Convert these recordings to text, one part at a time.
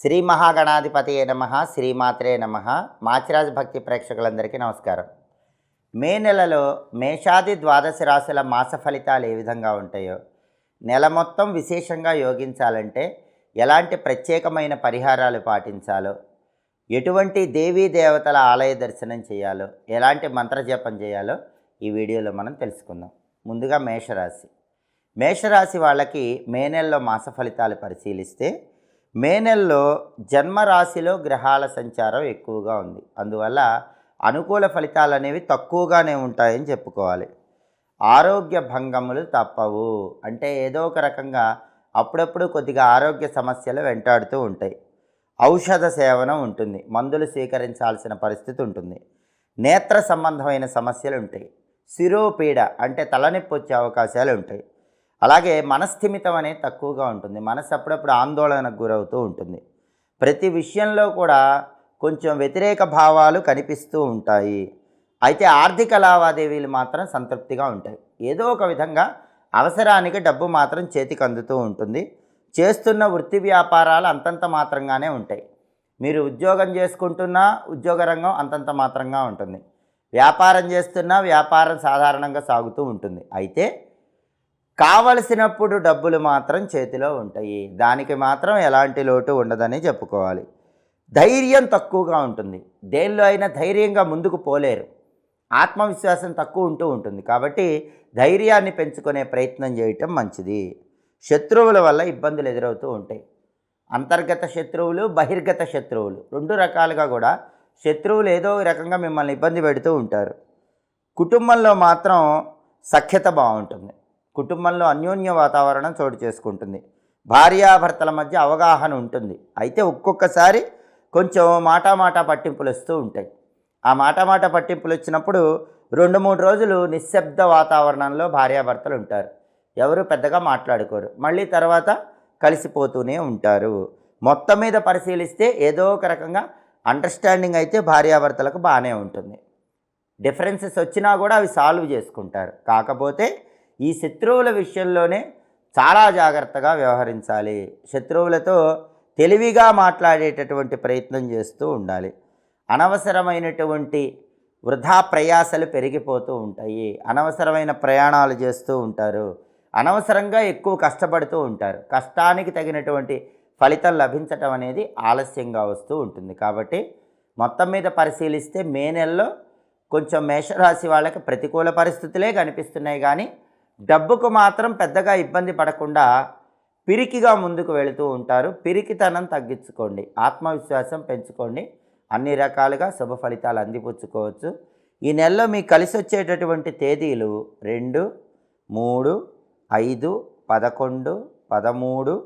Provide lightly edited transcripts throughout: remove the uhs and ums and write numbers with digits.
శ్రీ మహాగణాధిపతియే నమః, శ్రీమాత్రే నమః. మాచిరాజ్ భక్తి ప్రేక్షకులందరికీ నమస్కారం. మే నెలలో మేషాది ద్వాదశ రాశుల మాస ఫలితాలు ఏ విధంగా ఉంటాయో, నెల మొత్తం విశేషంగా యోగించాలంటే ఎలాంటి ప్రత్యేకమైన పరిహారాలు పాటించాలో, ఎటువంటి దేవీ దేవతల ఆలయ దర్శనం చేయాలో, ఎలాంటి మంత్రజపం చేయాలో ఈ వీడియోలో మనం తెలుసుకుందాం. ముందుగా మేషరాశి వాళ్ళకి మే నెలలో మాస ఫలితాలు పరిశీలిస్తే, మే నెలలో జన్మరాశిలో గ్రహాల సంచారం ఎక్కువగా ఉంది. అందువల్ల అనుకూల ఫలితాలు అనేవి తక్కువగానే ఉంటాయని చెప్పుకోవాలి. ఆరోగ్య భంగములు తప్పవు. అంటే ఏదో ఒక రకంగా అప్పుడప్పుడు కొద్దిగా ఆరోగ్య సమస్యలు వెంటాడుతూ ఉంటాయి. ఔషధ సేవనం ఉంటుంది, మందులు స్వీకరించాల్సిన పరిస్థితి ఉంటుంది. నేత్ర సంబంధమైన సమస్యలు ఉంటాయి. శిరోపీడ అంటే తలనొప్పి వచ్చే అవకాశాలు ఉంటాయి. అలాగే మనస్థిమితం అనేది తక్కువగా ఉంటుంది. మనసు అప్పుడప్పుడు ఆందోళనకు గురవుతూ ఉంటుంది. ప్రతి విషయంలో కూడా కొంచెం వ్యతిరేక భావాలు కనిపిస్తూ ఉంటాయి. అయితే ఆర్థిక లావాదేవీలు మాత్రం సంతృప్తిగా ఉంటాయి. ఏదో ఒక విధంగా అవసరానికి డబ్బు మాత్రం చేతికి అందుతూ ఉంటుంది. చేస్తున్న వృత్తి వ్యాపారాలు అంతంత మాత్రంగానే ఉంటాయి. మీరు ఉద్యోగం చేసుకుంటున్నా ఉద్యోగ రంగం అంతంత మాత్రంగా ఉంటుంది. వ్యాపారం చేస్తున్నా వ్యాపారం సాధారణంగా సాగుతూ ఉంటుంది. అయితే కావలసినప్పుడు డబ్బులు మాత్రం చేతిలో ఉంటాయి. దానికి మాత్రం ఎలాంటి లోటు ఉండదని చెప్పుకోవాలి. ధైర్యం తక్కువగా ఉంటుంది. దేనిలో అయినా ధైర్యంగా ముందుకు పోలేరు. ఆత్మవిశ్వాసం తక్కువ ఉంటూ ఉంటుంది. కాబట్టి ధైర్యాన్ని పెంచుకునే ప్రయత్నం చేయటం మంచిది. శత్రువుల వల్ల ఇబ్బందులు ఎదురవుతూ ఉంటాయి. అంతర్గత శత్రువులు, బహిర్గత శత్రువులు, రెండు రకాలుగా కూడా శత్రువులు ఏదో రకంగా మిమ్మల్ని ఇబ్బంది పెడుతూ ఉంటారు. కుటుంబంలో మాత్రం సఖ్యత బాగుంటుంది. కుటుంబంలో అన్యోన్య వాతావరణం చోటు చేసుకుంటుంది. భార్యాభర్తల మధ్య అవగాహన ఉంటుంది. అయితే ఒక్కొక్కసారి కొంచెం మాటా పట్టింపులు వస్తూ ఉంటాయి. ఆ మాటా పట్టింపులు వచ్చినప్పుడు 2-3 రోజులు నిశ్శబ్ద వాతావరణంలో భార్యాభర్తలు ఉంటారు. ఎవరు పెద్దగా మాట్లాడుకోరు. మళ్ళీ తర్వాత కలిసిపోతూనే ఉంటారు. మొత్తం మీద పరిశీలిస్తే ఏదో ఒక రకంగా అండర్స్టాండింగ్ అయితే భార్యాభర్తలకు బాగానే ఉంటుంది. డిఫరెన్సెస్ వచ్చినా కూడా అవి సాల్వ్ చేసుకుంటారు. కాకపోతే ఈ శత్రువుల విషయంలోనే చాలా జాగ్రత్తగా వ్యవహరించాలి. శత్రువులతో తెలివిగా మాట్లాడేటటువంటి ప్రయత్నం చేస్తూ ఉండాలి. అనవసరమైనటువంటి వృధా ప్రయాసలు పెరిగిపోతూ ఉంటాయి. అనవసరమైన ప్రయాణాలు చేస్తూ ఉంటారు. అనవసరంగా ఎక్కువ కష్టపడుతూ ఉంటారు. కష్టానికి తగినటువంటి ఫలితం లభించటం అనేది ఆలస్యంగా వస్తూ ఉంటుంది. కాబట్టి మొత్తం మీద పరిశీలిస్తే మే నెలలో కొంచెం మేషరాశి వాళ్ళకి ప్రతికూల పరిస్థితులే కనిపిస్తున్నాయి. కానీ డబ్బుకు మాత్రం పెద్దగా ఇబ్బంది పడకుండా పిరికిగా ముందుకు వెళుతూ ఉంటారు. పిరికితనం తగ్గించుకోండి, ఆత్మవిశ్వాసం పెంచుకోండి. అన్ని రకాలుగా శుభ ఫలితాలు అందిపుచ్చుకోవచ్చు. ఈ నెలలో మీకు కలిసి వచ్చేటటువంటి తేదీలు 2, 3, 5, 11, 13,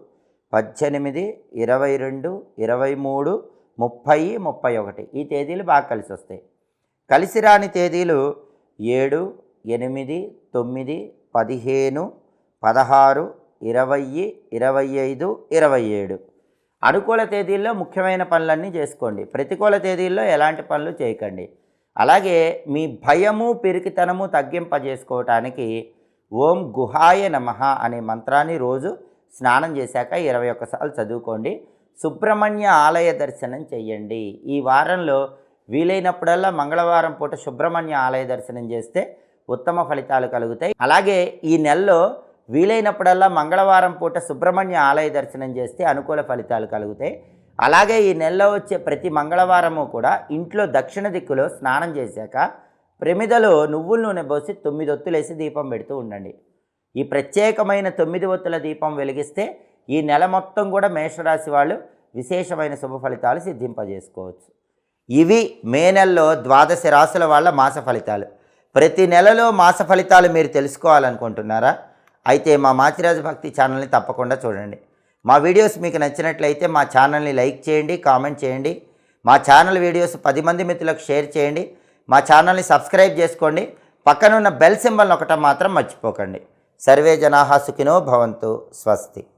18, 22, 23, 30, 31 ఈ తేదీలు బాగా కలిసి వస్తాయి. కలిసి రాని తేదీలు 7, 8, 9, 15, 16, 20, 25, 27. అనుకూల తేదీల్లో ముఖ్యమైన పనులన్నీ చేసుకోండి. ప్రతికూల తేదీల్లో ఎలాంటి పనులు చేయకండి. అలాగే మీ భయము పిరికితనము తగ్గింపజేసుకోవటానికి ఓం గుహాయ నమః అనే మంత్రాన్ని రోజు స్నానం చేశాక 21 సార్లు చదువుకోండి. సుబ్రహ్మణ్య ఆలయ దర్శనం చెయ్యండి. ఈ వారంలో వీలైనప్పుడల్లా మంగళవారం పూట సుబ్రహ్మణ్య ఆలయ దర్శనం చేస్తే ఉత్తమ ఫలితాలు కలుగుతాయి. అలాగే ఈ నెలలో వీలైనప్పుడల్లా మంగళవారం పూట సుబ్రహ్మణ్య ఆలయ దర్శనం చేస్తే అనుకూల ఫలితాలు కలుగుతాయి. అలాగే ఈ నెలలో వచ్చే ప్రతి మంగళవారము కూడా ఇంట్లో దక్షిణ దిక్కులో స్నానం చేశాక ప్రమిదలో నువ్వుల నూనె పోసి 9 ఒత్తులేసి దీపం పెడుతూ ఉండండి. ఈ ప్రత్యేకమైన 9 ఒత్తుల దీపం వెలిగిస్తే ఈ నెల మొత్తం కూడా మేషరాశి వాళ్ళు విశేషమైన శుభ ఫలితాలు సిద్ధింపజేసుకోవచ్చు. ఇవి మే నెలలో 12 రాశుల వాళ్ళ మాస ఫలితాలు. ప్రతి నెలలో మాస ఫలితాలు మీరు తెలుసుకోవాలనుకుంటున్నారా? అయితే మా మాచిరాజ్ భక్తి ఛానల్ని తప్పకుండా చూడండి. మా వీడియోస్ మీకు నచ్చినట్లయితే మా ఛానల్ని లైక్ చేయండి, కామెంట్ చేయండి. మా ఛానల్ వీడియోస్ 10 మంది మిత్రులకు షేర్ చేయండి. మా ఛానల్ని సబ్స్క్రైబ్ చేసుకోండి. పక్కనున్న బెల్ సింబల్ నొక్కటం మాత్రం మర్చిపోకండి. సర్వే జనాః సుఖినో భవంతు. స్వస్తి.